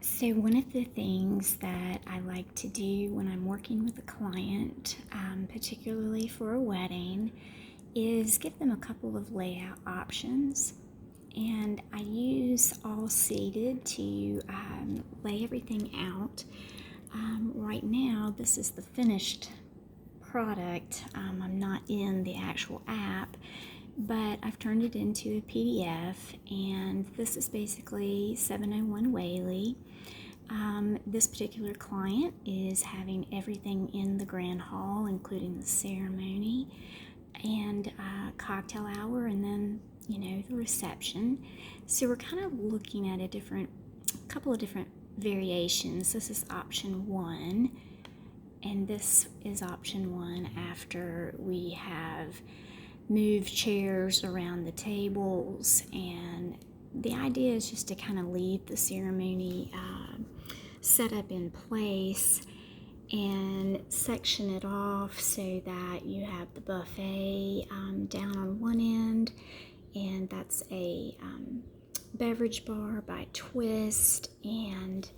So one of the things that I like to do when I'm working with a client, particularly for a wedding, is give them a couple of layout options. And I use AllSeated to lay everything out. Right now, this is the finished product. I'm not in the actual app, but I've turned it into a PDF, and this is basically 701 Whaley. This particular client is having everything in the grand hall, including the ceremony and cocktail hour, and then the reception. So we're kind of looking at a couple of different variations. This is option one, and this is option one after we have moved chairs around the tables, and the idea is just to kind of leave the ceremony set up in place and section it off so that you have the buffet down on one end, and that's a beverage bar by Twist, and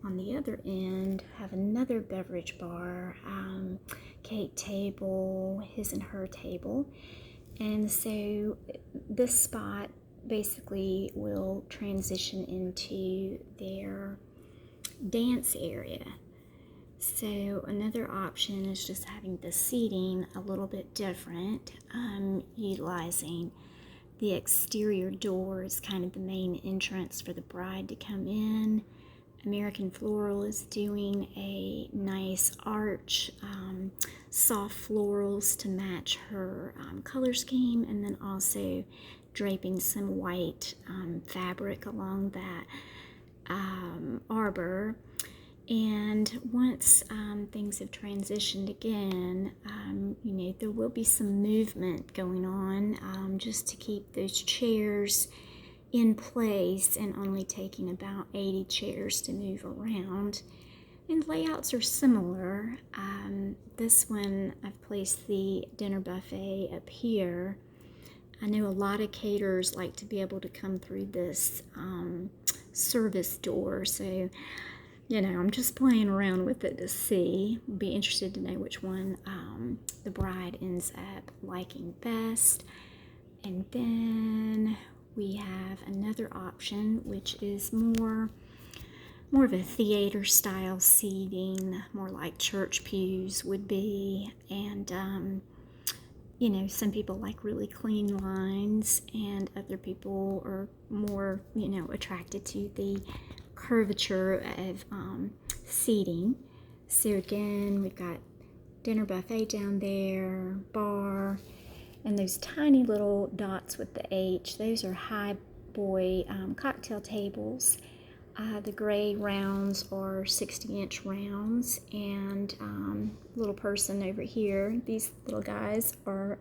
on the other end have another beverage bar, cake table, his and her table. And so this spot basically will transition into their dance area. So another option is just having the seating a little bit different, utilizing the exterior door as kind of the main entrance for the bride to come in. American Floral is doing a nice arch, soft florals to match her color scheme, and then also draping some white fabric along that arbor. And once things have transitioned again, there will be some movement going on just to keep those chairs in place, and only taking about 80 chairs to move around. And layouts are similar. This one, I've placed the dinner buffet up here. I know a lot of caterers like to be able to come through this service door, so I'm just playing around with it to see. Be interested to know which one the bride ends up liking best. And then we have another option, which is more of a theater style seating, more like church pews would be. And some people like really clean lines, and other people are more attracted to the curvature of seating. So again, we've got dinner buffet down there, bar, and those tiny little dots with the H, those are high boy cocktail tables. The gray rounds are 60-inch rounds, and little person over here, these little guys are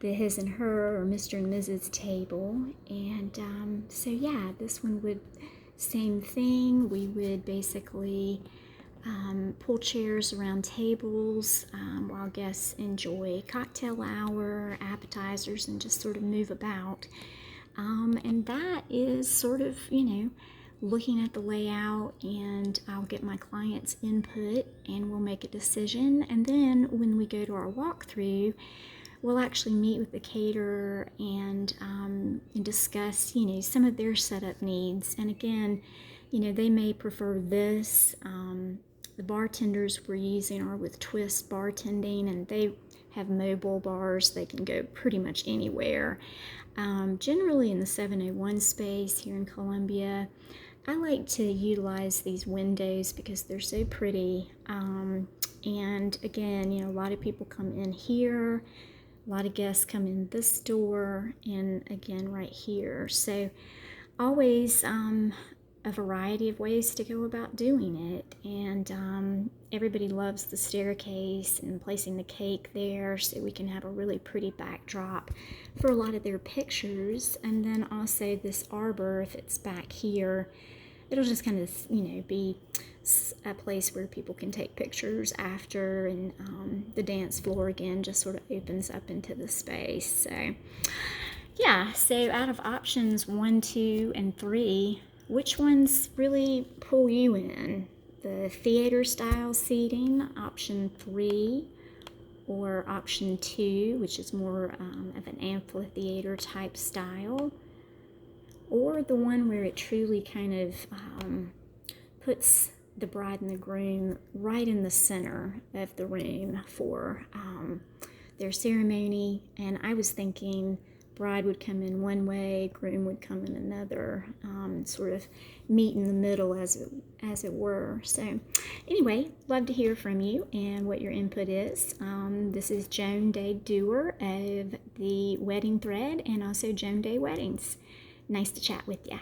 the his and her, or Mr. and Mrs. table. And so yeah, this one would, same thing. We would basically pull chairs around tables while guests enjoy cocktail hour, appetizers, and just sort of move about. And that is sort of, looking at the layout, and I'll get my client's input and we'll make a decision. And then when we go to our walkthrough, we'll actually meet with the caterer and discuss, some of their setup needs. And again, they may prefer this. The bartenders we're using are with Twist Bartending, and they have mobile bars. They can go pretty much anywhere. Generally in the 701 space here in Columbia, I like to utilize these windows because they're so pretty. And again, a lot of people come in here. A lot of guests come in this door, and again right here. So always a variety of ways to go about doing it. And everybody loves the staircase and placing the cake there so we can have a really pretty backdrop for a lot of their pictures. And then also this arbor, if it's back here, it'll just kind of be a place where people can take pictures after. And the dance floor again just sort of opens up into the space. So yeah, so out of options 1, 2, and 3, which ones really pull you in? The theater style seating, option 3, or option 2, which is more of an amphitheater type style, or the one where it truly kind of puts the bride and the groom right in the center of the room for their ceremony. And I was thinking bride would come in one way, groom would come in another, sort of meet in the middle as it were. So anyway, love to hear from you and what your input is. This is Joan Day Duerr of the Wedding Thread and also Joan Day Weddings. Nice to chat with you.